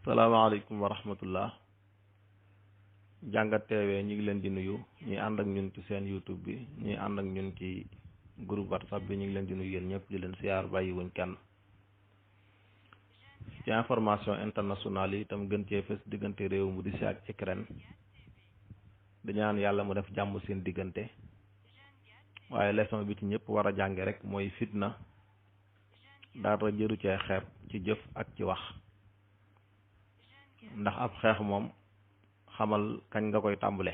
salaamaaleykum wa rahmatullah. Jàngat TV ñu ngi leen di nuyu ñuy ànd ak ñun ci seen YouTube bi ñuy ànd ak ñun ci groupe WhatsApp bi ñu ngi leen di nuyu yéen ñëpp di leen siyaar bàyyiwuñ kenn. ci information internationale yi itam gën cee fës diggante réew mu di si ak Ukraine di ñaan yàlla mu def jàmm seen diggante, waaye leçon bi ci ñëpp war a jànge rek mooy fitna dara jëru cee xeeb ci jëf ak ci wax. ndax ab xeex moom xamal kañ nga koy tàmbale,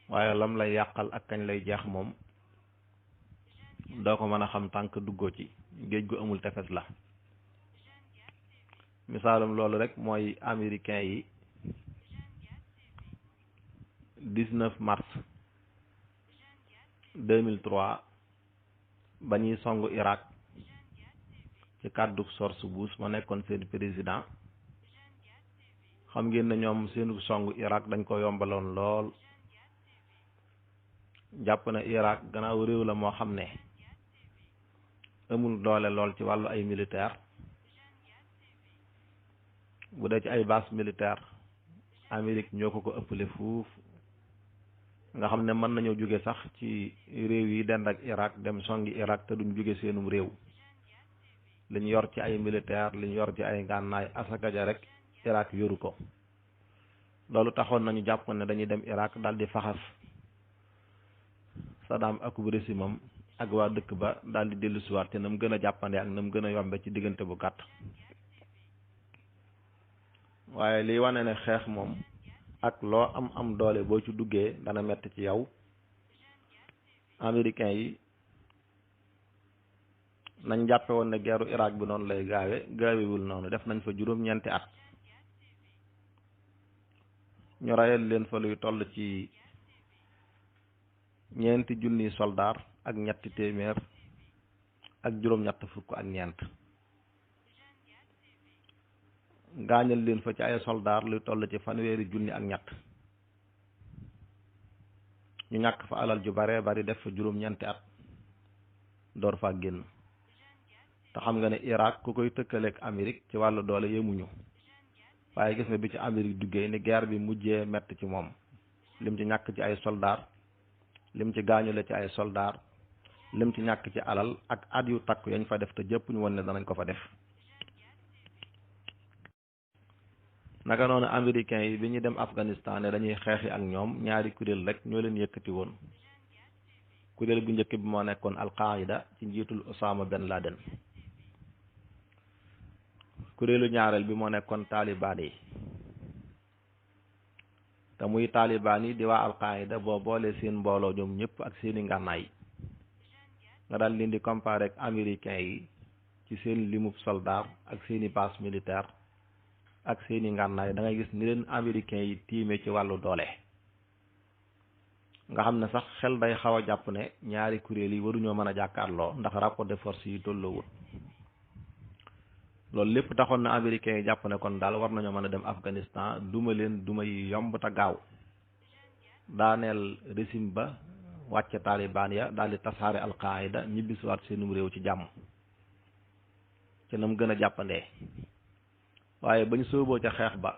waaye lam lay yàqal ak kañ lay jeex moom doo ko mën a xam tànk duggoo ci géej gu amul tefes la. misaalum loolu rek mooy américain yi 19 mars 2003 ba ñuy songu Irak ci kàddu George Bush ma nekkoon seen président. xam ngeen ne ñoom seenu songu Irak dañ ko yombaloon lool. jàpp na Irak gannaaw réew la moo xam ne amul doole lool ci wàllu ay militaire. bu dee ci ay base militaire Amérique ñoo ko ëppale fuuf, nga xam ne mën nañoo jóge sax ci réew yi dend ak Irak dem songi Irak te duñ jóge seenum réew. liñ yor ci ay militaire liñ yor ci ay ngànnaay asaka ja rek Irak yoru ko. loolu taxoon nañu jàpp ne dañuy dem Irak daal di faxas Saddam ak régimam ak waa dëkk ba daal di dellusiwaat te na mu gën a jàppande ak na mu gën a yombe ci diggante bu gàtt. waaye liy wane ne xeex moom ak loo am doole boo ci duggee dana metti ci yow. américains yi nañ jàppe woon ne geeru Irak bi noonu lay gaawewul noonu. def nañ fa juróom-ñeenti at ñu rayal leen fa luy toll ci 2,000 soldaar ak 300 ak juróom-ñett fukk ak ñeent. gaañal leen fa ci ay soldaar luy toll ci 1,000 ak ñett. ñu ñàkk fa alal ju bare bari def fa juróom-ñeenti at door fa génn. te xam nga ne Irak ku koy tëkkaleeg Amérique ci wàllu doole yemuñu, waaye gis nga bi ci Amérique duggee ni guerre bi mujjee metti ci moom. lim ci ñàkk ci ay soldaar, lim ci gaañule ci ay soldaar, lim ci ñàkk ci alal ak at yu takk yañ fa def te jëpp ñu woon ne danañ ko fa def. naka noonu américains yi bi ñu dem Afghanistan ne dañuy xeexi ak ñoom ñaari kuréel rek ñoo leen yëkkati woon. kuréel bu njëkk bi moo nekkoon Al-Qaida ci njiitul Osama Ben Laden. kuréelu ñaareel bi moo nekkoon taalibaan yi. te muy taalibaan yi di waa Al-Qaida boo boole seen mbooloo ñoom ñëpp ak seeni ngànnaay nga daal leen di comparer ak américains yi ci seen limub soldat ak seeni base militaire ak seeni ngànnaay da ngay gis ni leen américains yi tiime ci wàllu doole. nga xam ne sax xel day xaw a jàpp ne ñaari kuréel yi waruñoo mën a jàkkaarloo ndax rapport de force yi tolloowul. loolu lépp taxoon na américains yi jàpp ne kon daal war nañoo mën a dem Afghanistan duma leen duma yi yomb te gaaw, daaneel régime ba, wàcce taalibaan ya, daal di tasaare Al-Qaida ñibbisiwaat seenum réew ci jàmm ci na mu gën a jàppandee. waaye bañ sóoboo ca xeex ba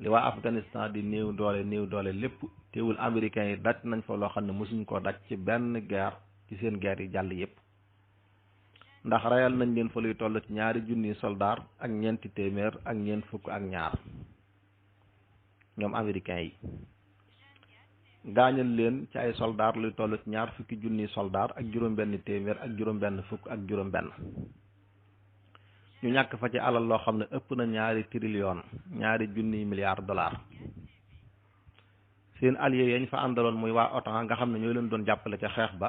li waa Afghanistan di néew doole lépp teewul américains yi daj nañ fa loo xam ne mosuñ koo daj ci benn guerre ci seen guerre yi jàll yépp. ndax rayal nañ leen fa luy toll ci 2,000 soldaar ak 300 ak ñeent fukk ak ñaar ñoom américains yi. gaañal leen ci ay soldaar luy toll ci 20,000 soldaar ak juróom-benn téeméer ak juróom-benn fukk ak juróom-benn. ñu ñàkk fa ci alal loo xam ne ëpp na 2 trillion 2,000 milliards dollars. seen alliés yañ fa àndaloon muy waa OTAN nga xam ne ñoo leen doon jàppale ca xeex ba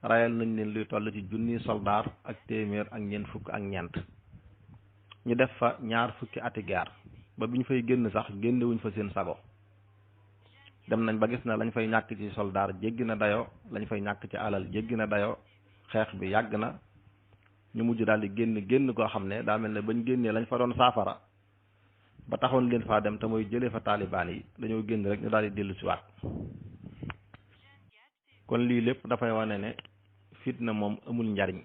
rayal nañ leen luy toll ci 1,000 soldaar ak téeméer ak ñeent fukk ak ñeent. ñu def fa 2 fukki ati guerre ba bi ñu fay génn sax génnewuñ fa seen sago. dem nañ ba gis na lañ fay ñàkk ci soldaar jéggi na dayo, lañ fay ñàkk ci alal jéggi na dayo, xeex bi yàgg na. ñu mujj daal di génn koo xam ne daa mel ne bañ génnee lañ fa doon saafara ba taxoon leen faa dem te mooy jëlee fa taalibaan yi dañoo génn rek ñu daal di dellu si waat. kon lii lépp dafay wane ne fitna moom amul njariñ.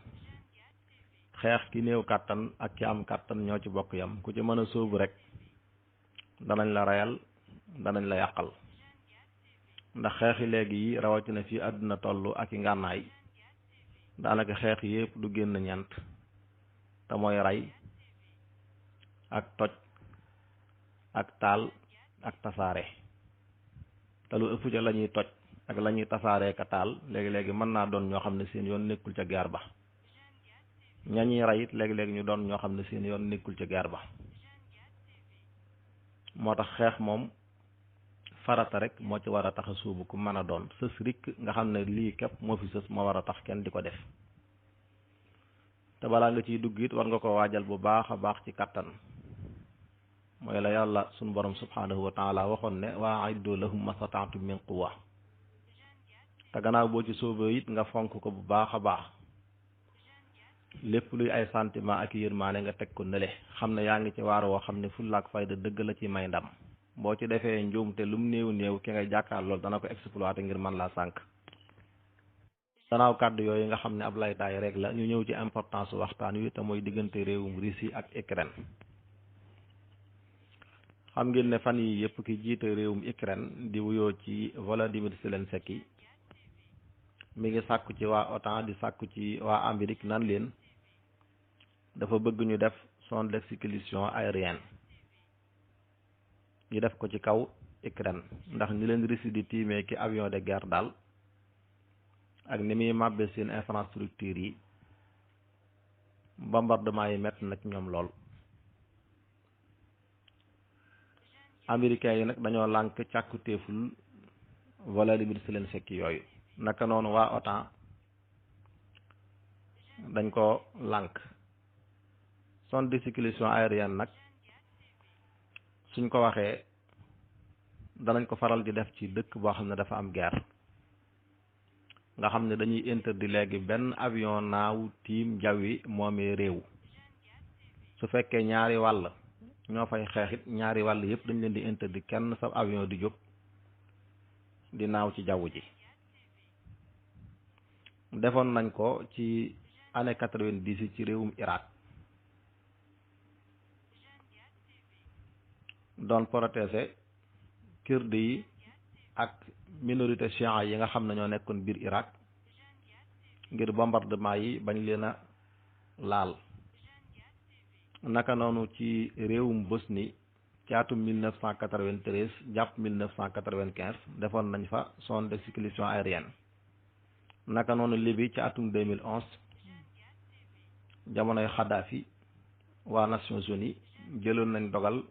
xeex ki néew kàttan ak ki am kàttan ñoo ci bokk yam ku ci mën a sóobu rek danañ la reyal danañ la yàqal ndax xeexi léegi yi rawatina fii àdduna toll ak i ngànnaay daanaka xeex yépp du génn ñeent te mooy rey ak toj ak taal ak tasaare te lu ëpp ca la ñuy toj ak la ñuy tasaaree ka taal léegi-léegi mën naa doon ñoo xam ne seen yoon nekkul ca guerre ba ña ñuy rey it léegi-léegi ñu doon ñoo xam ne seen yoon nekkul ca guerre ba moo tax xeex moom farata rek moo ci war a tax a suubu ku mën a doon sës rikk nga xam ne lii képp moo fi sës moo war a tax kenn di ko def te balaa nga ciy dugg it war nga ko waajal bu baax a baax ci kattan mooy la yàlla sunu borom subhanahu wa taala waxoon ne wa aiddu lahum mastata'tum min quwwa te gannaaw boo ci sóoboo it nga fonk ko bu baax a baax lépp luy ay sentiment ak yërmaane nga teg ko nële xam ne yaa ngi ci waar woo xam ne fulla ak fayda dëgg la ci may ndam boo ci defee njuumte lum néew néew ki ngay jàkkaar loolu dana ko exploité ngir mën laa sànk gannaaw kàddu yooyu nga xam ne ab laytaay rek la ñu ñëw ci importance waxtaan wi te mooy diggante réewum Russie ak Ukraine xam ngeen ne fan yi yëpp ki jiite réewum Ukraine di wuyoo ci Volodymyr Zelensky mi ngi sàkku ci waa OTAN di sàkku ci waa Amérique nan leen dafa bëgg ñu def zone d'exclusion aérienne ñu def ko ci kaw Ukraine ndax ni leen Russie di tiimee ki avion de guerre daal ak ni muy màbbe seen infrastructure yi bombardement yi metti na ci ñoom lool américains yi nag dañoo lànk càkkutéeful Volodymyr Zelensky yooyu naka noonu waa OTAN dañ ko lànk zone d'exclusion aérienne nag suñ ko waxee danañ ko faral di def ci dëkk boo xam ne dafa am guerre nga xam ne dañuy interdit léegi benn avion naaw tiim jawwi moomee réew su fekkee ñaari wàll ñoo fay xeexit ñaari wàll yëpp dañ leen di interdit kenn sa avion di jóg di naaw ci jaww ji defoon nañ ko ci année 90 ci réewum Irak doon protéger kurde yi ak minorité chiite yi nga xam ne ñoo nekkoon biir Irak ngir bombardement yi bañ leen a laal naka noonu ci réewum Bosnie ci atum 1993 jàpp 1995 defoon nañ fa zone d'exclusion aérienne naka noonu Libye ci atum 2011 jamonoy Kadhafi waa Nations Unies jëloon nañ dogal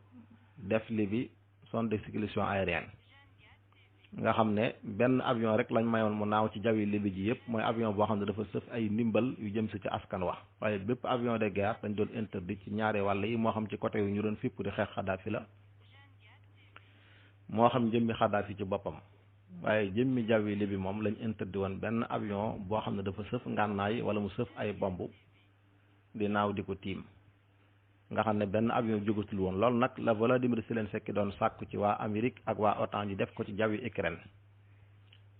def Libye zone d'exclusion aérienne nga xam ne benn avion rek lañ mayoon mu naaw ci jawwi Libye ji yëpp mooy avion boo xam ne dafa sëf ay ndimbal yu jëm si ci askan wa waaye bépp avion de guerre dañ doon interdit ci ñaari wàll yi moo xam ci côté yu ñu doon fipp di xeex Kadhafi la moo xam jëmmi Kadhafi ci boppam waaye jëmmi jawwi Libye moom lañ interdit woon benn avion boo xam ne dafa sëf ngànnaay wala mu sëf ay bomb di naaw di ko tiim nga xam ne benn avion jógatul woon loolu nag la Volodymyr Zelensky doon sàkku ci waa Amérique ak waa OTAN yi def ko ci jawwi Ukraine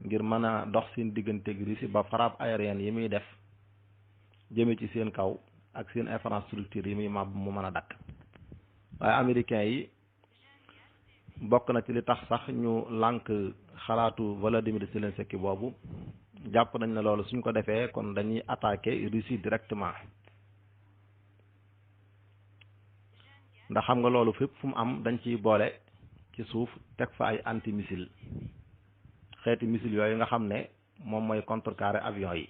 ngir mën a dox seen digganteeg Russie ba frappe aérienne yi muy def jëme ci seen kaw ak seen infrastructure yi muy màbb mu mën a dakk waaye américains yi bokk na ci li tax sax ñu lànk xalaatu Volodymyr Zelensky boobu jàpp nañ ne loolu suñ ko defee kon dañuy attaquer Russie directement ndax xam nga loolu fépp fu mu am dañ ciy boole ci suuf teg fa ay anti missile xeeti missile yooyu nga xam ne moom mooy contrecarrer avion yi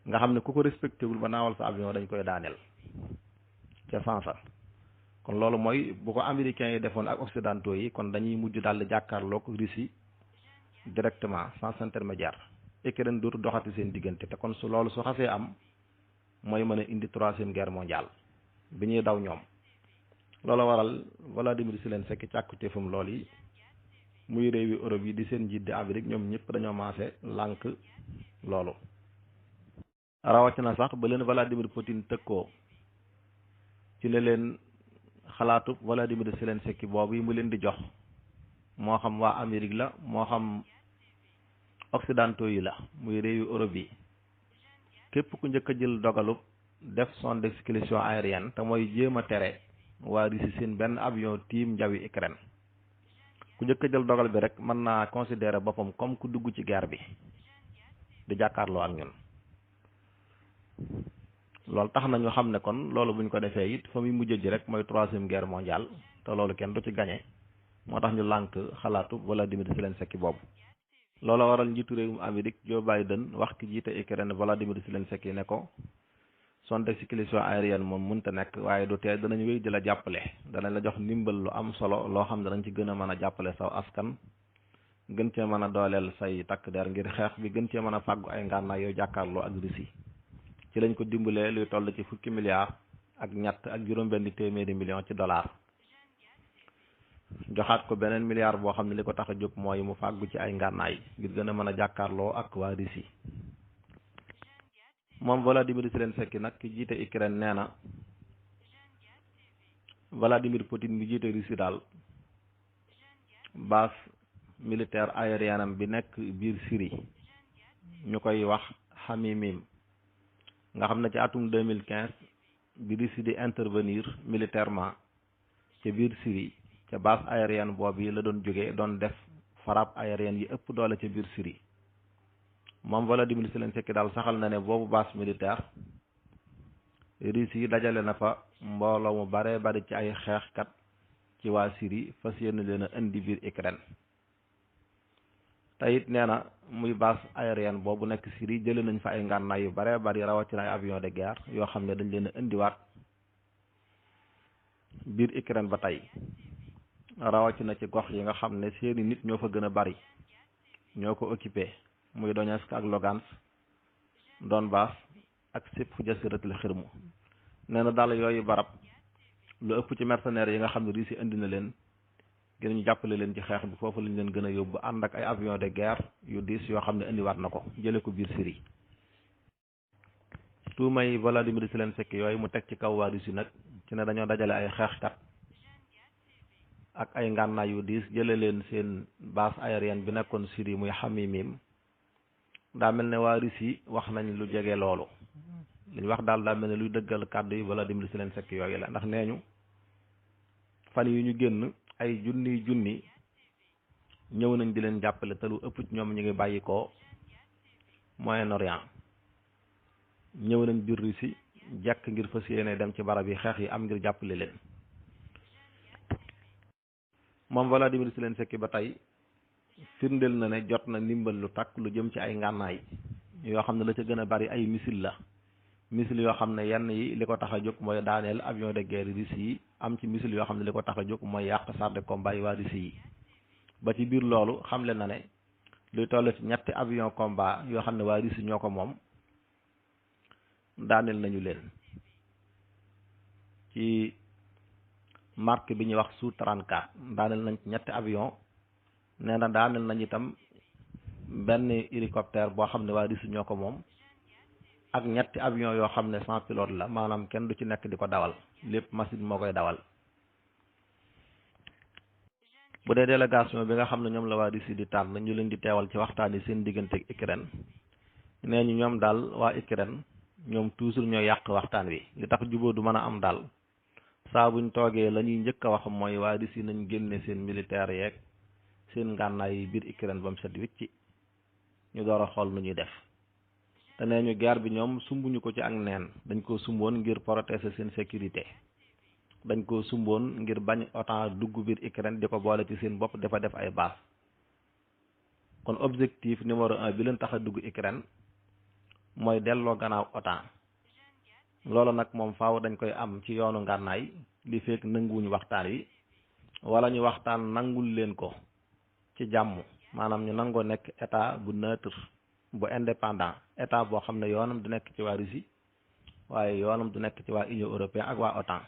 nga xam ne ku ko respecté wul ba naawal sa avion dañ koy daaneel ca sansa kon loolu mooy bu ko américains yi defoon ak occidentaux yi kon dañuy mujj daal di jàkkaarloog Russie directement sans intermédiaire Ukraine dootu doxati seen diggante te kon su loolu su xasee am mooy mën a indi 3e guerre mondiale bi ñuy daw ñoom loolu waral Volodymyr Zelensky càkkutéefam lool yi muy réewi Europe yi di seen njiit di Amérique ñoom ñëpp dañoo maase lànk loolu rawatina sax ba leen Vladimir Poutine tëkkoo ci ne leen xalaatu Volodymyr Zelensky boobu yi mu leen di jox moo xam waa Amérique la moo xam occidentaux yi la muy réewi Europe yi képp ku njëkk a jël dogalub def sonde d'exclusion aérienne te mooy jéem a tere waa Russie seen benn avion tiim njawi Ukraine. ku njëkk a jël dogal bi rek mën naa considérer boppam comme ku dugg ci guerre bi di jàkkaarloo ak ñun. loolu tax na ñu xam ne kon loolu buñ ko defee it fa muy mujj ji rek mooy 3e guerre mondiale te loolu kenn du ci gañe moo tax ñu lànk xalaatu Volodymyr Zelensky boobu. loola waral njiitu réewum Amérique Joe Biden wax ki jiite Ukraine Volodymyr Zelensky ne ko sonde d'exclusion aérienne moom mënta nekk waaye du tee danañ wéy di la jàppale danañ la jox ndimbal lu am solo loo xam ne danañ ci gën a mën a jàppale saw askan gën cee mën a dooleel say takk der ngir xeex bi gën cee mën a fàggu ay ngànnaay yoo jàkkaarloo ak Russie. ci lañ ko dimbalee luy toll ci fukki milliards ak ñett ak juróom-benn téeméeri million ci dollar joxaat ko beneen milliard boo xam ne li ko tax a jóg mooy mu fàggu ci ay ngànnaay ngir gën a mën a jàkkaarloo ak waa Russie. moom Volodymyr Zelensky nag ki jiite Ukraine nee na Vladimir Poutine mi jiite Russie daal base militaire aérienne am bi nekk biir Syrie ñu koy wax Hamimim nga xam ne ci atum 2015 bi Russie di intervenir militairement ca biir Syrie ca base aérienne boobu yi la doon jóge doon def frappe aérienne yi ëpp doole ca biir Syrie. moom Volodymyr Zelensky daal saxal na ne boobu base militaire Russie yi dajale na fa mbooloo mu bare bari ci ay xeexkat ci waa Syrie fas yéene leen a indi biir Ukraine. te it nee na muy base aérienne boobu nekk Syrie jëlee nañ fa ay ngànnaay yu bare bari rawatina ay avion de guerre yoo xam ne dañ leen a indiwaat biir Ukraine ba tey rawatina ci gox yi nga xam ne seeni nit ñoo fa gën a bari ñoo ko occupé. muy Donetsk ak Lugansk Donbass ak Siphu Jasiratul Xirmu nee na daal yooyu barab lu ëpp ci mercenaires yi nga xam ne Russie indi na leen ngir ñu jàppale leen ci xeex bi foofu lañ leen gën a yóbbu ànd ak ay avion de guerre yu diis yoo xam ne indiwaat na ko jële ko biir Syrie. tuumay Volodymyr Zelensky yooyu mu teg ci kaw waa Russie nag ci ne dañoo dajale ay xeexkat ak ay ngànnaay yu diis jële leen seen base aérienne bi nekkoon Syrie muy Hamimim daa mel ne waa Russie wax nañ lu jege loolu li ñu wax daal daa mel ne luy dëggal kàddu yi Volodymyr Zelensky yooyu la ndax nee ñu fan yu ñu génn ay junni ñëw nañ di leen jàppale te lu ëpp ci ñoom ñu ngi bàyyi ko Moyen-Orient ñëw nañ biir Russie jekk ngir fas yéene dem ci barab yi xeex yi am ngir jàppale leen. moom Volodymyr Zelensky ba tey firndeel na ne jot na ndimbal lu takk lu jëm ci ay ngànnaay yoo xam ne la ca gën a bari ay missile la missile yoo xam ne yenn yi li ko tax a jóg mooy daaneel avion de guerre Russie yi am ci missile yoo xam ne li ko tax a jóg mooy yàq chars de combat yi waa Russie yi ba ci biir loolu xamle na ne luy toll ci ñetti avion combat yoo xam ne waa Russie ñoo ko moom daaneel nañu leen ci marque bi ñuy wax Su-34 daaneel nañ ci ñetti avion nee na daaneel nañ itam benn hélicoptère boo xam ne waa Russie ñoo ko moom ak ñetti avion yoo xam ne sans pilote la maanaam kenn du ci nekk di ko dawal lépp machine moo koy dawal. bu dee délégation bi nga xam ne ñoom la waa Russie di tànn ñu leen di teewal ci waxtaan yi seen diggante ak Ukraine nee ñu ñoom daal waa Ukraine ñoom toujours ñoo yàq waxtaan wi li tax jubóo du mën a am daal saa buñ toogee la ñuy njëkk a wax mooy waa Russie nañ génne seen militaire yeeg seen ngànnaay yi biir Ukraine ba mu set wicci ñu door a xool nu ñuy def te nee ñu guerre bi ñoom sumbuñu ko ci ak neen dañ ko sumboon ngir protéger seen sécurité dañ ko sumboon ngir bañ OTAN dugg biir Ukraine di ko boole ci seen bopp dafa def ay base kon objectif numéro 1 bi leen tax a dugg Ukraine mooy delloo gannaaw OTAN loolu nag moom faaw dañ koy am ci yoonu ngànnaay li fekk nanguwuñu waxtaan wi wala ñu waxtaan nangul leen ko ci jàmm maanaam ñu nangoo nekk état bu neutre bu indépendant état boo xam ne yoonam du nekk ci waa Russie waaye yoonam du nekk ci waa Union européenne ak waa OTAN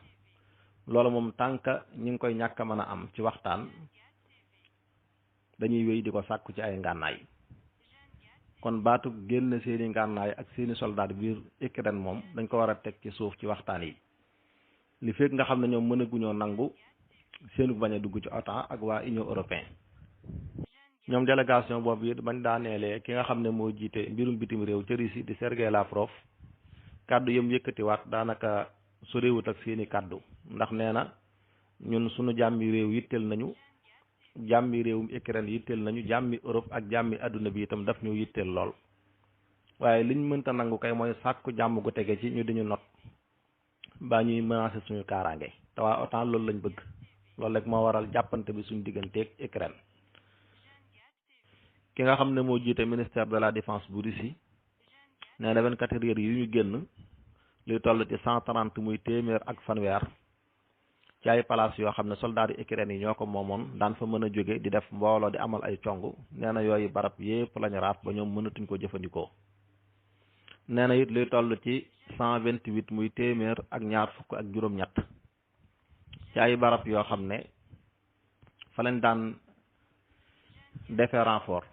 loolu moom tànk ñi ngi koy ñàkk a mën a am ci waxtaan dañuy wéy di ko sàkku ci ay ngànnaay kon baatu génn seeni ngànnaay ak seeni soldat biir Ukraine moom dañ ko war a teg ci suuf ci waxtaan yi li fekk nga xam ne ñoom mënaguñoo nangu seenu bañ a dugg ci OTAN ak waa Union européenne ñoom délégation boobu it bañ daaneelee ki nga xam ne moo jiite mbirum bitim réew ca Russie di Sergey Lavrov kàddu yëm yëkkatiwaat daanaka sorewut ak seeni kàddu ndax nee na ñun sunu jàmmi réew yitteel nañu, jàmmi réewum Ukraine yitteel nañu, jàmmi Europe ak jàmmi àdduna bi itam daf ñu yitteel lool. waaye liñ mënta nangu kay mooy sàkku jàmm gu tege ci ñu diñu not baa ñuy menacer suñu kaaraange te waa OTAN loolu lañ bëgg. loolu rek moo waral jàppante bi suñu digganteeg Ukraine. ki nga xam ne moo jiite ministère de la défense bu Russie nee na 24 heures yi ñu génn luy toll ci 130 muy téeméer ak fanweer ci ay palaas yoo xam ne soldats yi Ukraine yi ñoo ko moomoon daan fa mën a jóge di def mbooloo di amal ay cong. nee na yooyu barab yépp lañu raaf ba ñoom mënatuñ ko jëfandikoo. nee na it luy toll ci 128 muy téeméer ak ñaar fukk ak juróom-ñett ci ay barab yoo xam ne fa lañ daan defee renfort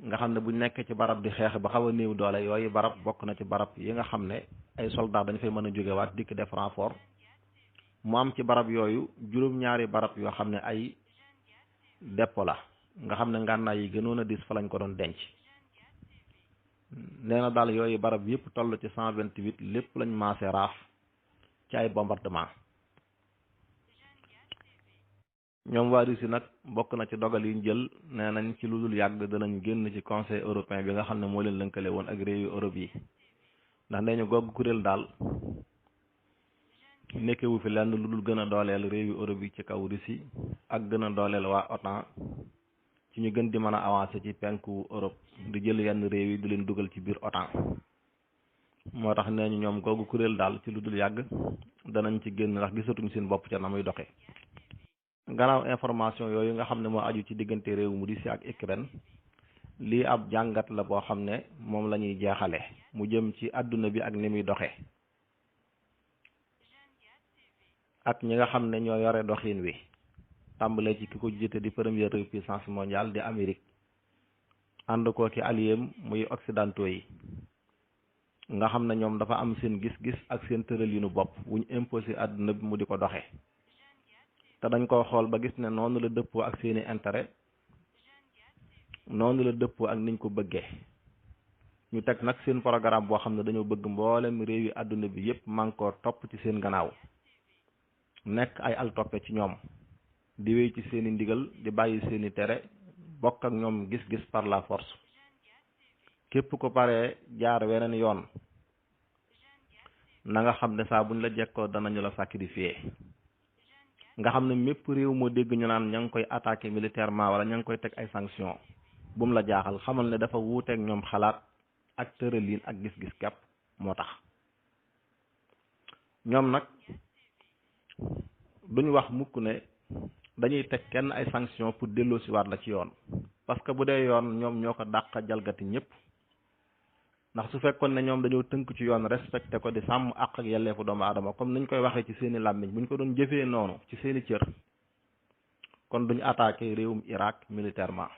nga xam ne buñ nekkee ci barab di xeex ba xaw a néew doole yooyu barab bokk na ci barab yi nga xam ne ay soldats dañ fay mën a jógewaat dikk def renfort. mu am ci barab yooyu juróom-ñaari barab yoo xam ne ay dépôt la nga xam ne ngànnaay yi gënoon a dis fa lañ ko doon denc. nee na daal yooyu barab yëpp toll ci 128 lépp lañ maase raaf ci ay bombardement. ñoom waa Russie nag bokk na ci dogal yi ñu jël nee nañ ci lu dul yàgg danañ génn ci conseil européen bi nga xam ne moo leen lënkale woon ak réew yu Europe yi ndax nee ñu googu kuréel daal nekkewu fi lenn lu dul gën a dooleel réew yu Europe yi ci kaw Russie ak gën a dooleel waa OTAN ci ñu gën di mën a avancer ci penku Europe di jël yenn réew yi di leen dugal ci biir OTAN. moo tax nee ñu ñoom googu kuréel daal ci lu dul yàgg danañ ci génn ndax gisatuñ seen bopp ca na muy doxe. gannaaw information yooyu nga xam ne moo aju ci diggante réew mu Russie ak Ukraine lii ab jàngat la boo xam ne moom la ñuy jeexale mu jëm ci àdduna bi ak ni muy doxe ak ñi nga xam ne ñoo yore doxin wi tàmbalee ci ki ko jiite di première puissance mondiale di Amérique ànd koo ki alliéem muy occidentaux yi nga xam ne ñoom dafa am seen gis-gis ak seen tëralinu bopp wuñ imposé àdduna bi mu di ko doxe te dañ koo xool ba gis ne noonu la dëppoo ak seeni intérêt noonu la dëppoo ak niñ ko bëggee ñu teg nag seen programme boo xam ne dañoo bëgg mboolem réew yi àdduna bi yépp man koo topp ci seen gannaaw nekk ay altoppe ci ñoom di wéy ci seeni ndigal di bàyyi seeni tere bokk ak ñoom gis-gis par la force képp ko paree jaar weneen yoon na nga xam ne saa buñ la jekkoo danañu la sacrifier nga xam ne mépp réew moo dégg ñu naan ña ngi koy attaquer militairement wala ña ngi koy teg ay sanctions bu mu la jaaxal xamal ne dafa wuuteeg ñoom xalaat ak tëraliin ak gis-gis kepp moo tax ñoom nag duñu wax mukk ne dañuy teg kenn ay sanctions pour delloosiwaat la ci yoon parce que bu dee yoon ñoom ñoo ko dàq jalgati ñëpp ndax su fekkoon ne ñoom dañoo tënk ci yoon respecté ko di sàmm àq ak yelleefu doomu aadama comme niñ koy waxee ci seeni làmmiñ buñ ko doon jëfee noonu ci seeni cër kon duñu attaqué réewum Irak militairement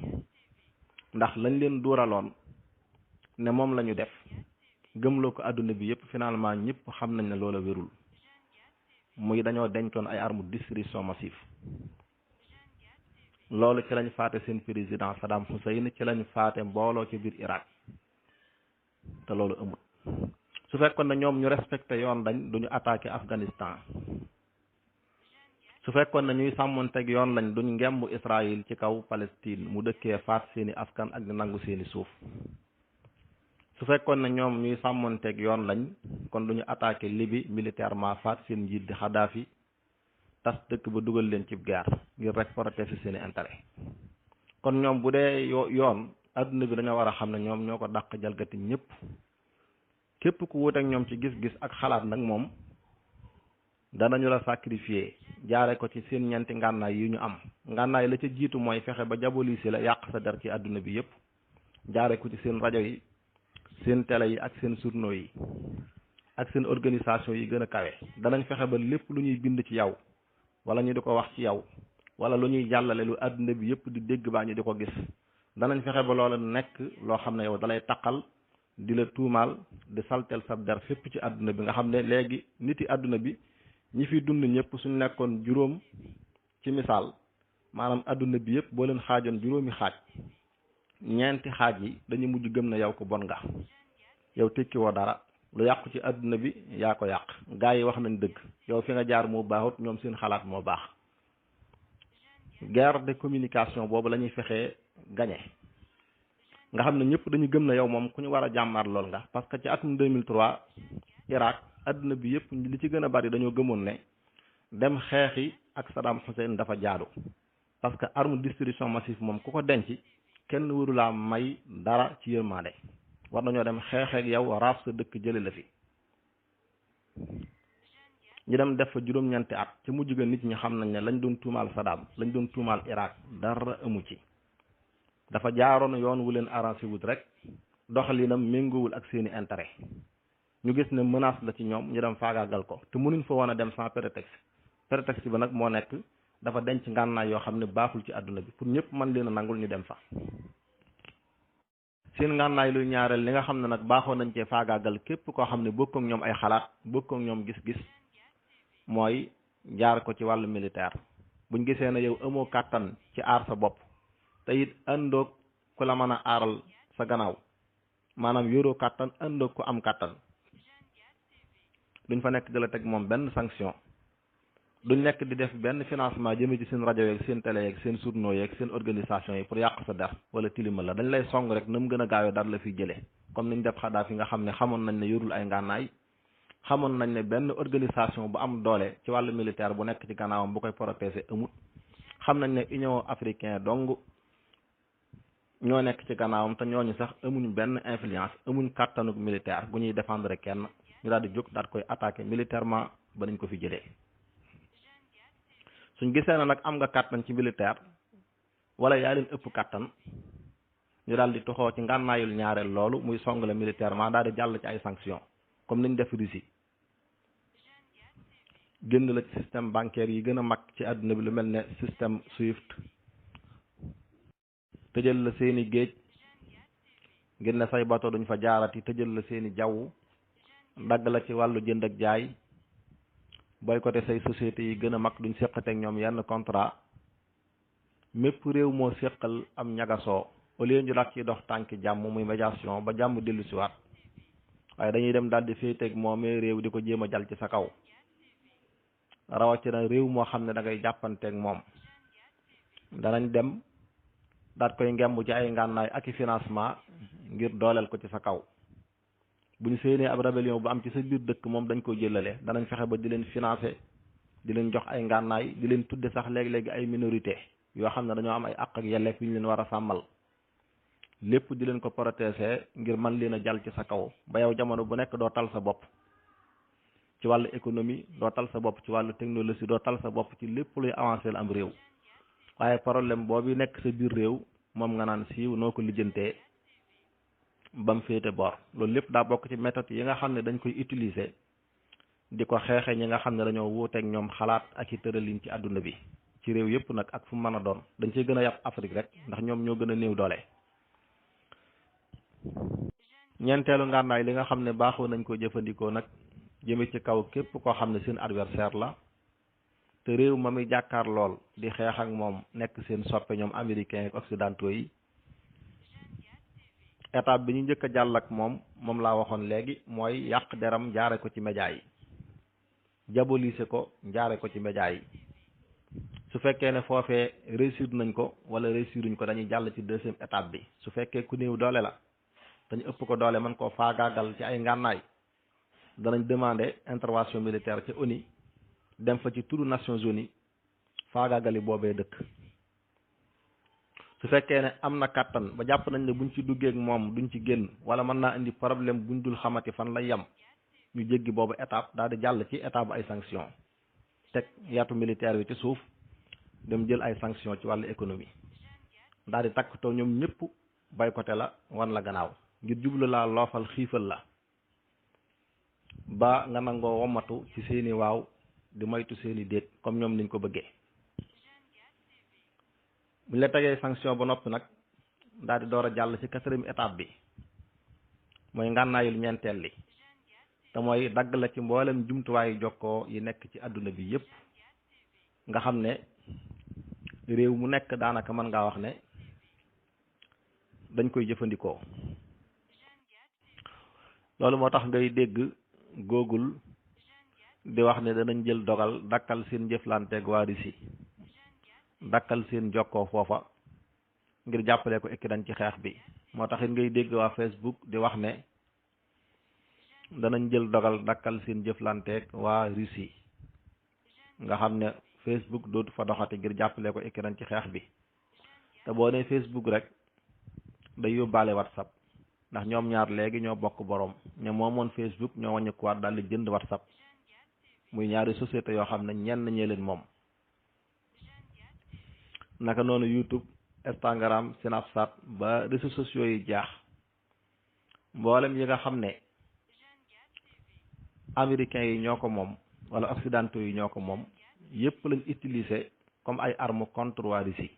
ndax lañ leen duuraloon ne moom la ñu def gëmloo ko àdduna bi yépp finalement ñëpp xam nañ ne loola wérul muy dañoo dencoon ay armes de destruction massive loolu ci lañ faate seen président Saddam Hussein ci lañ faate mbooloo ci biir Irak te loolu amut su fekkoon ne ñoom ñu respecté yoon dañ duñu attaqué Afghanistan su fekkoon ne ñuy sàmmonteeg yoon lañ duñ ngemb Israël ci kaw Palestine mu dëkkee faat seeni askan ak di nangu seeni suuf su fekkoon ne ñoom ñuy sàmmonteeg yoon lañ kon duñu attaqué Libye militairement faat seen njiit di Kadhafi tas dëkk ba dugal leen ci guerre ngir rek protéger seeni intérêt kon ñoom bu dee yoon adduna bi dañoo war a xam ne ñoom ñoo ko dàq jalgati ñëpp képp ku wuuteeg ñoom ci gis-gis ak xalaat nag moom danañu la sacrifier jaare ko ci seen ñeenti ngànnaay yi ñu am ngànnaay la ca jiitu mooy fexe ba diaboliser la yàq sa der ci adduna bi yëpp jaare ko ci seen rajo yi seen télé yi ak seen journaux yi ak seen organisation yi gën a kawe danañ fexe ba lépp lu ñuy bind ci yow wala ñu di ko wax ci yow wala lu ñuy jàllale lu adduna bi yëpp di dégg baa ñu di ko gis danañ fexe ba loola nekk loo xam ne yow dalay taqal di la tuumaal di saltel sa der fépp ci àdduna bi nga xam ne léegi nit yi àdduna bi ñi fi dund ñëpp suñ nekkoon juróom ci misaal maanaam àdduna bi yëpp boo leen xaajoon juróomi xaaj ñeenti xaaj yi dañu mujj gëm na yow ko bon nga yow tekki woo dara lu yàqu ci àdduna bi yaa ko yàq. gaa yi wax nañ dëgg, yow fi nga jaar moo baaxut, ñoom seen xalaat moo baax. guerre de communication boobu la ñuy fexee gañe, nga xam ne ñëpp dañu gëm na yow moom ku ñu war a jàmmaar lool nga. parce que ci atum 2003 Irak àdduna bi yëpp li ci gën a bari dañoo gëmoon ne dem xeexi ak Saddam Hussein dafa jaadu, parce que arme destruction massive moom ku ko denc kenn warulaa may dara ci yërmaande. war nañoo dem xeexeek yow raaf sa dëkk jële la fi. ñu dem def fa juróom-ñeenti at ci mujj ga nit ñi xam nañ ne lañ doon tuumaal Saddam, lañ doon tuumaal Irak dara amu ci. dafa jaaroon yoon wu leen arrangé wut rek, doxalinam méngoowul ak seeni intérêt. ñu gis ne menace la ci ñoom, ñu dem faagaagal ko te mënuñ fa woon a dem sans prétexte. prétexte bi nag moo nekk dafa denc ngànnaay yoo xam ne baaxul ci àdduna bi, pour ñëpp mën leen a nangul ñu dem fa. seen ngànnaay lu ñaareel li nga xam ne nag baaxoo nañ cee faagaagal képp koo xam ne bokk ak ñoom ay xalaat, bokk ak ñoom gis-gis, mooy jaar ko ci wàllu militaire. buñ gisee ne yow amoo kàttan ci aar sa bopp te it àndoog ku la mën a aaral sa gannaaw, maanaam yoroo kàttan àndoog ku am kàttan, duñ fa nekk di la teg moom benn sanction. duñ nekk di def benn financement jëme ci seen rajo yeeg seen télé yeeg seen journaux yeeg seen organisation yi pour yàq sa der wala tilimal la. dañ lay song rek na mu gën a gaawee daal la fiy jëlee, comme niñ def Xadaafi nga xam ne xamoon nañ ne yorul ay ngànnaay, xamoon nañ ne benn organisation bu am doole ci wàllu militaire bu nekk ci gannaawam bu koy protéger amut. xam nañ ne Union africaine dong ñoo nekk ci gannaawam te ñooñu sax amuñ benn influence, amuñ kàttanug militaire bu ñuy défendre kenn. ñu daal di jóg daal koy attaquer militairement ba nañ ko fi jëlee. suñ gisee na nag am nga kàttan ci militaire wala yaa leen ëpp kàttan, ñu daal di toxoo ci ngànnaayul ñaareel loolu muy song la militairement, daal di jàll ci ay sanctions comme niñ def Russie. génn la ci système bancaire yi gën a mag ci àdduna bi lu mel ne système Swift, tëjal la seeni géej, ngir ne say bato duñ fa jaarati, tëjal la seeni jaww, dagg la ci wàllu jënd ak jaay, boycotté say sociétés yi gën a mag, duñ séqateeg ñoom yenn contrat. mépp réew moo séqal am ñagasoo, au lieu ñu daat ci dox tànki jàmm muy médiation ba jàmm dellu si waat, waaye dañuy dem daal di féeteeg moomee réew di ko jéem a jal ci sa kaw. rawatina réew moo xam ne da ngay jàppanteeg moom, danañ dem daat koy ngemb ci ay ngànnaay ak i financement ngir dooleel ko ci sa kaw. buñ séenee ab rébellion bu am ci sa biir dëkk moom dañ ko jëlale, danañ fexe ba di leen financer, di leen jox ay ngànnaay, di leen tudde sax léegi-léegi ay minorité yoo xam ne dañoo am ay àq ak yelleef yu ñu leen war a sàmmal. lépp di leen ko protéger ngir mën leen a jàll ci sa kaw ba yow jamono bu nekk doo tal sa bopp ci wàllu économie, doo tal sa bopp ci wàllu technologie, doo tal sa bopp ci lépp luy avancer la am réew. waaye problème boobu nekk sa biir réew moom nga naan siiw noo ko lijjantee ba mu féete boor. loolu lépp daa bokk ci méthode yi nga xam ne dañ koy utiliser di ko xeexe ñi nga xam ne dañoo wuuteeg ñoom xalaat ak i tëralin ci àdduna bi, ci réew yëpp nag ak fu mu mën a doon. dañ ciy gën a yàpp Afrique rek ndax ñoom ñoo gën a néew doole. ñeenteelu ngànnaay li nga xam ne baaxoo nañ ko jëfandikoo nag jëme ci kaw képp koo xam ne seen adversaire la te réew ma muy jàkkaar lool di xeex ak moom nekk seen soppe ñoom américains ak occidentaux yi. étape bi ñu njëkk a jàll ak moom laa waxoon léegi, mooy yàq deram jaare ko ci média yi, diaboliser ko jaare ko ci média yi. su fekkee ne foofee réussir nañ ko wala réussiruñ ko, dañuy jàll ci deuxième étape bi. su fekkee ku néew doole la dañu ëpp ko doole mën koo faagaagal ci ay ngànnaay, danañ demander intervention militaire ca ONU, dem fa ci turu Nations Unies faagaagali boobee dëkk. su fekkee ne am na kàttan ba jàpp nañ ne buñ ci duggee ak moom duñ ci génn, wala mën naa indi problème buñ dul xamati fan lay yem, ñu jéggi boobu étape daal di jàll ci étape bu ay sanction, teg yaatu militaire bi ci suuf, dem jël ay sanction ci wàllu économie, daal di takkatoo ñoom ñëpp boycotté la, wan la gannaaw ngir jublu laa loofal, xiifal la ba nga nangoo womatu ci seeni waaw di moytu seeni déet comme ñoom niñ ko bëggee. buñ la tegee sanction ba noppi nag daal di door a jàll ci quatrième étape bi, mooy ngànnaayul ñeenteel li, te mooy dagg la ci mboolem jumtuwaayu jokkoo yi nekk ci àdduna bi yépp. nga xam ne réew mu nekk daanaka mën ngaa wax ne dañ koy jëfandikoo. loolu moo tax ngay dégg Google di wax ne danañ jël dogal dakkal seen jëflanteeg waa Russie dakkal seen jokkoo foofa ngir jàppale ko Ukraine ci xeex bi. moo tax it ngay dégg waa Facebook di wax ne danañ jël dogal dakkal seen jëflanteeg waa Russie nga xam ne Facebook dootu fa doxati ngir jàppale ko Ukraine ci xeex bi. te boo nee Facebook rek day yóbbaale WhatsApp ndax ñoom ñaar léegi ñoo bokk borom ñoom moomoon Facebook ñoo wàññikuwaat daal di jënd WhatsApp muy ñaari société yoo xam ne ñenn ñee leen moom. naka noonu YouTube, Instagram, Snapchat ba réseaux sociaux yi jaax mboolem yi nga xam ne américains yi ñoo ko moom wala occidentaux yi ñoo ko moom yépp lañ utiliser comme ay armes contre waa Russie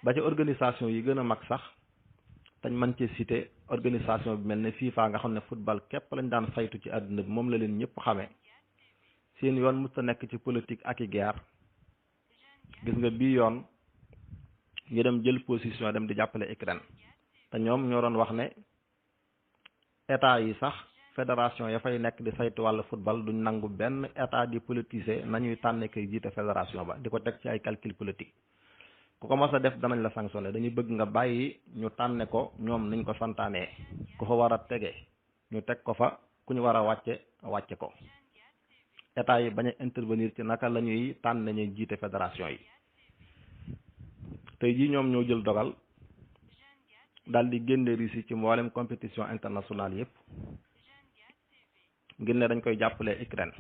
ba ci organisation yi gën a mag sax tañ mën ci citer organisation bi mel ne FIFA nga xam ne football képp lañ daan saytu ci àdduna bi moom la leen ñëpp xamee seen yoon musta nekk ci politique ak i guerre gis nga bii yoon ñu dem jël position dem di jàppale Ukraine te ñoom ñoo doon wax ne état yi sax fédération ya fay nekk di saytu wàllu football duñ nangu benn état di politiser nañuy tànne koy jiite fédération ba di ko teg ci ay calcul politique ku ko mas a def danañ la sanctionné dañuy bëgg nga bàyyi ñu tànne ko ñoom niñ ko santaanee ku fa war a tege ñu teg ko fa ku ñu war a wàcce ko état yi bañ a intervenir ci naka la ñuy tànne ñuy jiite fédération yi. tey jii ñoom ñoo jël dogal daal di génne Russie ci mboolem compétition internationale yépp ngir ne dañ koy jàppale Ukraine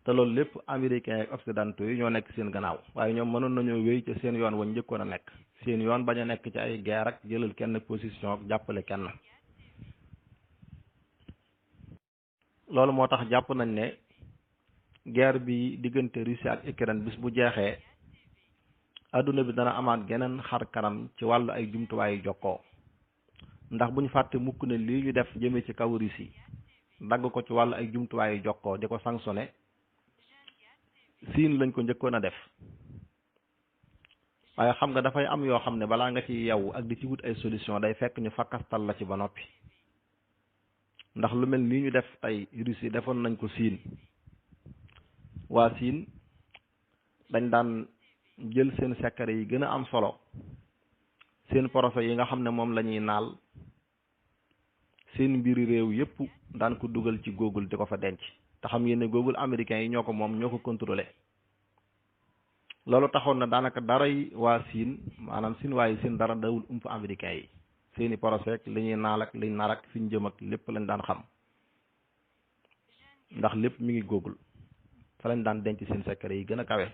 te loolu lépp américains ak occidentaux yi ñoo nekk seen gannaaw waaye ñoom mënoon nañoo wéy ci seen yoon wañ njëkkoon a nekk seen yoon bañ a nekk ci ay guerre ak jëlal kenn position ak jàppale kenn. loolu moo tax jàpp nañ ne guerre bi diggante Russie ak Ukraine bis bu jeexee adduna bi dana amaat geneen xar kanam ci wàllu ay jumtuwaayu jokkoo ndax bu ñu fàtte mukk ne lii ñu def jëmee ci kaw Russie dagg ko ci wàllu ay jumtuwaayu jokkoo di ko sanctionné siin lañ ko njëkkoon a def waaye xam nga dafay am yoo xam ne balaa nga ci yeewu ak di ci wut ay solution day fekk ñu fakkastal la ci ba noppi ndax lu mel nii ñu def tey Russie defoon nañ ko siin waa siin dañ daan jël seen secret yi gën a am solo seen projet yi nga xam ne moom la ñuy naal seen mbiri réew yépp daan ko dugal ci Google di ko fa denc te xam ngeen ne Google américains yi ñoo ko moom ñoo ko contrôlé loolu taxoon na daanaka daray waa siin maanaam siin waaye seen dara dawul ump américains yi seeni projet li ñuy naal ak liñ nar ak fiñ jëm ak lépp lañ daan xam ndax lépp mi ngi Google fa lañ daan denc seen secret yi gën a kawe.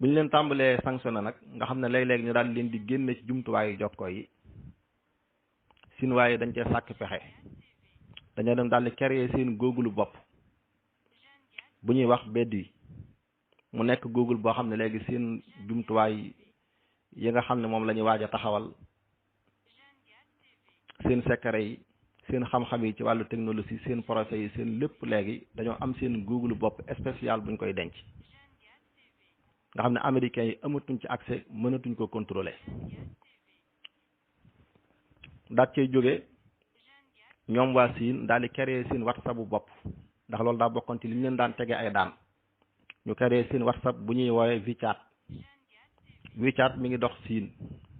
bu ñu leen tàmbalee sanctionné nag nga xam ne léeg-léeg ñu daal leen di génne ci jumtuwaayu jokkoo yi Chinois yi dañ cee sàkk pexe dañoo dem daal di créer seen Google bopp bu ñuy wax beddi mu nekk Google boo xam ne léegi seen jumtuwaay yi nga xam ne moom la ñuy waaj a taxawal seen secret yi seen xam-xam yi ci wàllu technologie seen procès yi seen lépp léegi dañoo am seen Google bopp spécial bu ñu koy denc nga xam ne américains yi amatuñ ci accès mënatuñ ko contrôler daat cay jóge ñoom waa siin daal di créer seen WhatsApp bu bopp ndax loolu daa bokkoon ci li ñu leen daan tege ay daan ñu créer seen WhatsApp bu ñuy woowee WeChat mi ngi dox siin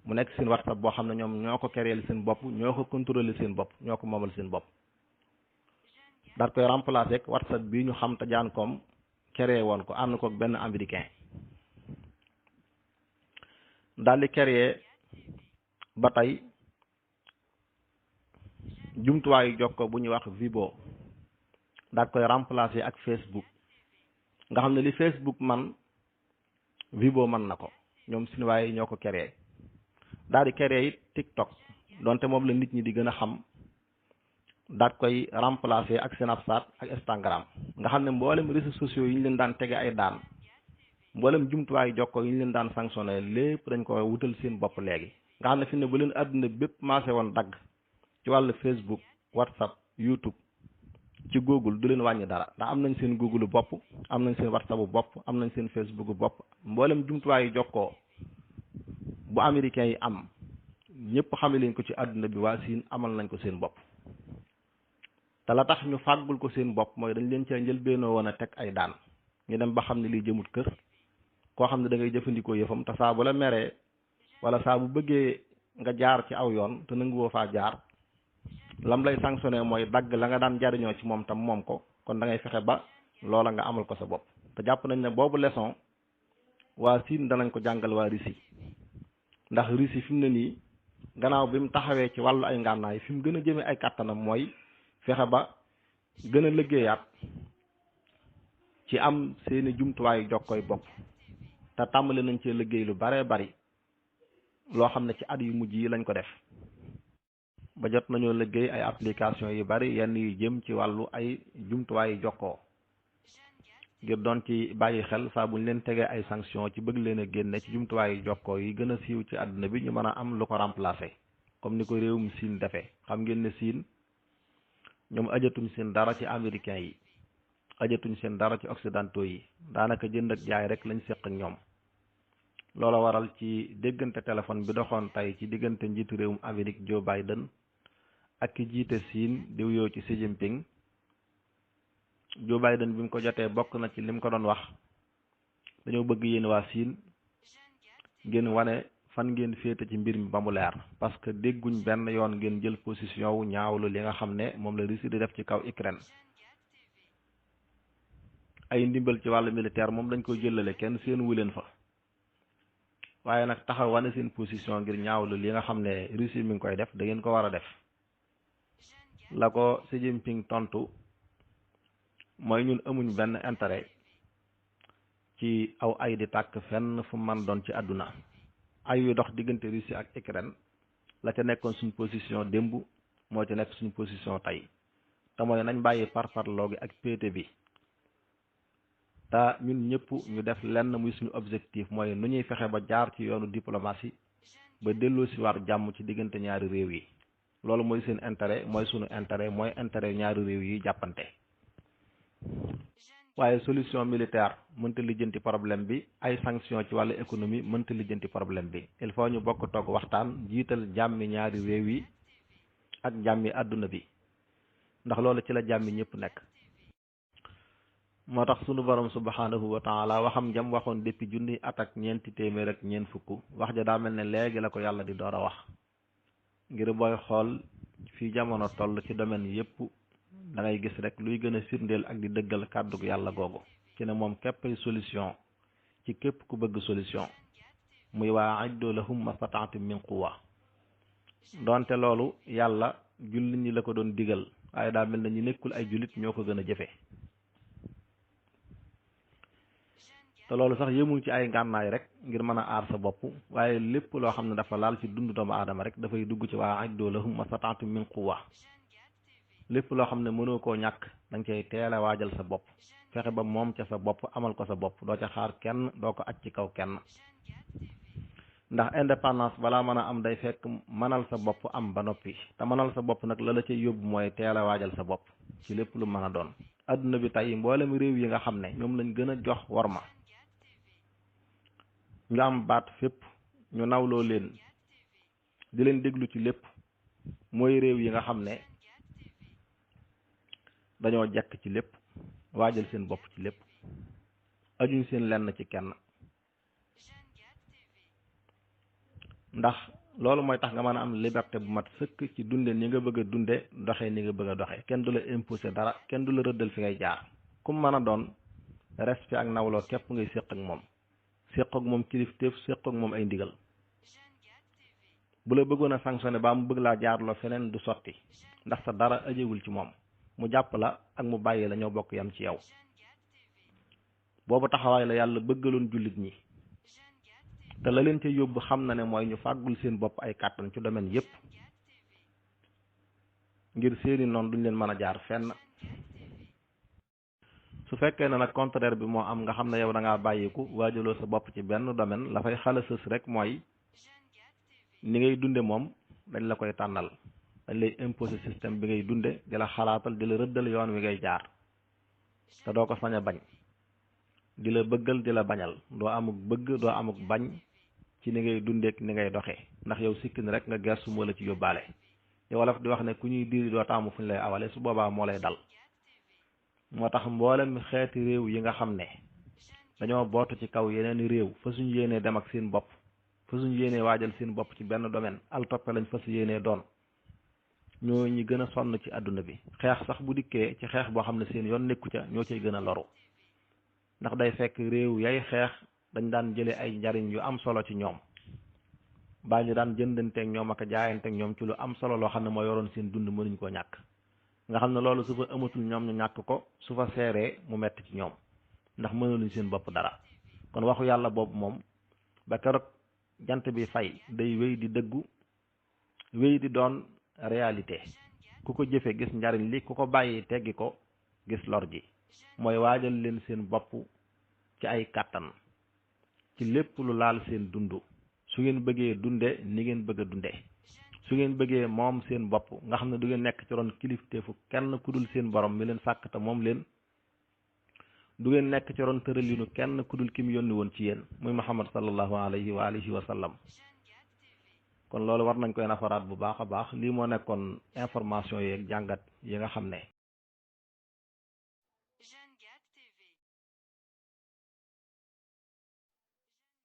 mu nekk seen WhatsApp boo xam ne ñoom ñoo ko créer seen bopp ñoo ko contrôler seen bopp ñoo ko moomal seen bopp daat koy remplacer ak WhatsApp bii ñu xam te jaan koom créer woon ko ànd ko benn américain daal di créer ba tey jumtuwaayu jokkoo bu ñuy wax Vibo daal koy remplacer ak Facebook nga xam ne li Facebook man Vibo man na ko ñoom Chinois yi ñoo ko créer daal di créer it TikTok donte moom la nit ñi di gën a xam daal koy remplacer ak Snapchat ak Instagram nga xam ne mboolem réseaux sociaux yi ñu leen daan tege ay daan mboolem jumtuwaayu jokkoo yi ñu leen daan sanctionné lépp dañ ko wutal seen bopp léegi nga xam ne fi ne bu leen àdduna bépp maase woon dagg ci wàllu Facebook WhatsApp YouTube ci Google du leen wàññi dara ndax am nañ seen Google bopp am nañ seen WhatsApp bu bopp am nañ seen Facebook bopp mboolem jumtuwaayu jokkoo bu américains yi am ñëpp xame leen ko ci àdduna bi waa siin amal nañ ko seen bopp te la tax ñu fàggul ko seen bopp mooy dañ leen cee njëlbeenoo woon a teg ay daan ñu dem ba xam ne lii jëmut kër koo xam ne da ngay jëfandikoo yëfam te saa bu la meree wala saa bu bëggee nga jaar ci aw yoon te nanguwoo faa jaar lam lay sanctionné mooy dagg la nga daan jariñoo ci moom tam moom ko kon da ngay fexe ba loola nga amal ko sa bopp te jàpp nañ ne boobu leçon waa Siin danañ ko jàngal waa Russie ndax Russie fi mu ne nii gannaaw bi mu taxawee ci wàllu ay ngànnaay fi mu gën a jëmee ay kàttanam mooy fexe ba gën a liggéeyaat ci am seeni jumtuwaayu jokkoy bopp te tàmbali nañ cee liggéey lu baree bari loo xam ne ci at yu mujj yi lañ ko def ba jot nañoo liggéey ay application yu bari yenn yu jëm ci wàllu ay jumtuwaayu jokkoo ngir doon ci bàyyi xel saa buñ leen tegee ay sanction ci bëgg leen a génne ci jumtuwaayu jokkoo yi gën a siiw ci àdduna bi ñu mën a am lu ko remplacer comme ni ko réewum Siin defee xam ngeen ne Siin ñoom ajatuñ seen dara ci américains yi ajatuñ seen dara ci occidentaux yi daanaka jënd ak jaay rek lañ séq ak ñoom loola waral ci déggante téléphone bi doxoon tey ci diggante njiitu réewum Amérique Joe Biden ak ki jiite Siin di wuyoo ci Xi Jinping Joe Biden bi mu ko jotee bokk na ci lim ko doon wax dañoo bëgg yéen waa Siin ngeen wane fan ngeen féete ci mbir mi ba mu leer parce que dégguñ benn yoon ngeen jël position wu ñaawlu li nga xam ne moom la Russie di def ci kaw Ukraine ay ndimbal ci wàllu militaire moom dañ koy jëlale kenn seen wuleen fa waaye nag taxaw wane seen position ngir ñaawlu li nga xam ne Russie mi ngi koy def da ngeen ko war a def la ko Xi Jinping tontu mooy ñun amuñ benn intérêt ci aw ay di tàkk fenn fu man doon ci àdduna ay yu dox diggante Russie ak Ukraine la ca nekkoon suñ position démb moo ci nekk suñ position tey te mooy nañ bàyyi parparloo gi ak péete bi te ñun ñëpp ñu def lenn muy suñu objectif mooy nu ñuy fexe ba jaar ci yoonu diplomatie ba delloo si war jàmm ci diggante ñaari réew yi loolu mooy seen intérêt mooy suñu intérêt mooy intérêt ñaari réew yi jàppante waaye solution militaire mënta lijjanti problème bi ay sanction ci wàllu économie mënta lijjanti problème bi il faut ñu bokk toog waxtaan jiital jàmmi ñaari réew yi ak jàmmi àdduna bi ndax loolu ci la jàmmi ñëpp nekk moo tax sunu borom subhanahu wa taala waxam jam waxoon depuis junni at ak ñeenti téeméer ak ñeent fukk wax ja daa mel ne léegi la ko yàlla di door a wax ngir booy xool fii jamono toll ci domaine yépp da ngay gis rek luy gën a firndeel ak di dëggal kàddug yàlla googu ci ne moom képpay solution ci képp ku bëgg solution muy waa aiddu lahum mastata'tum min quwwa donte loolu yàlla jullit ñi la ko doon digal waaye daa mel na ñi nekkul ay jullit ñoo ko gën a jëfe te loolu sax yëmul ci ay ngànnaay rek ngir mën a aar sa bopp waaye lépp loo xam ne dafa laal ci dundu doomu aadama rek dafay dugg ci waa aiddu lahum mastata'tum min quwwa lépp loo xam ne mënoo koo ñàkk da nga cay teel a waajal sa bopp fexe ba moom ca sa bopp amal ko sa bopp doo ca xaar kenn doo ko aj ci kaw kenn ndax indépendance balaa mën a am day fekk mënal sa bopp am ba noppi te mënal sa bopp nag la la cay yóbbu mooy teel a waajal sa bopp ci lépp lu mën a doon adduna bi tey mboolem réew yi nga xam ne ñoom lañ gën a jox worma ñu am baat fépp ñu nawloo leen di leen déglu ci lépp mooy réew yi nga xam ne dañoo jekk ci lépp waajal seen bopp ci lépp ajuñ seen lenn ci kenn ndax loolu mooy tax nga mën a am liberté bu mat sëkk ci dunde ni nga bëgg a dunde doxee ni nga bëgg a doxee kenn du la imposer dara kenn du la rëddal fi ngay jaar kum mën a doon respect ak nawloo képp ngay séq ak moom séq ak moom kilifteef séq ak moom ay ndigal bu la bëggoon a sanctionné ba mu bëgg laa jaarloo feneen du sotti ndax sa dara ajewul ci moom mu jàpp la ak mu bàyyi la ñoo bokk yam ci yow boobu taxawaay la yàlla bëggaloon jullit ñi te la leen ca yóbbu xam na ne mooy ñu fàggul seen bopp ay kàttan ci domaine yépp ngir seeni noonu duñ leen mën a jaar fenn su fekkee ne nag contraire bi moo am nga xam ne yow da ngaa bàyyiku waajaloo sa bopp ci benn domaine la fay xala sës rek mooy ni ngay dunde moom dañ la koy tànnal dañ lay imposer système bi ngay dunde di la xalaatal di la rëddal yoon wi ngay jaar te doo ko sañ a bañ di la bëggal di la bañal doo amuk bëgg doo amuk bañ ci ni ngay dundeek ni ngay doxee ndax yow sikkin rek nga gersu moo la ci yóbbaale wolof di wax ne ku ñuy diiri doo taamu fu ñu lay awale su boobaa moo lay dal. moo tax mboolem xeeti réew yi nga xam ne dañoo bootu ci kaw yeneen réew fa suñu yéenee dem ak seen bopp fa suñu yéenee waajal seen bopp ci benn domaine al toppe lañ fa su yéenee doon ñoo ñi gën a sonn ci àdduna bi. xeex sax bu dikkee ci xeex boo xam ne seen yoon nekku ca ñoo cay gën a loru, ndax day fekk réew yay xeex dañ daan jële ay njariñ yu am solo ci ñoom, baa ñu daan jëndanteeg ñoom ak jaayanteeg ñoom ci lu am solo loo xam ne moo yoroon seen dund mënuñ koo ñàkk. nga xam ne loolu su fa amatul ñoom ñu ñàkk ko, su fa seeree mu metti ci ñoom ndax mënuluñ seen bopp dara. kon waxu yàlla boobu moom ba keroog jant bi fay day wéy di dëggu, wéy di doon réalité. ku ko jëfe gis njariñ li, ku ko bàyyi teggi ko gis lor ji. mooy waajal leen seen bopp ci ay kàttan ci lépp lu laal seen dund, su ngeen bëggee dunde ni ngeen bëgg a dunde, su ngeen bëggee moom seen bopp nga xam ne du ngeen nekk ci ron kilifteefu kenn ku dul seen borom mi leen sàkk te moom leen, du ngeen nekk ci ron tëralinu kenn ku dul ki mu yónni woon ci yéen muy Muhammad sallallahu alayhi wa alihi wa sallam. kon loolu war nañ koy nafaraat bu baax a baax. lii moo nekkoon information yeeg jàngat yi nga xam ne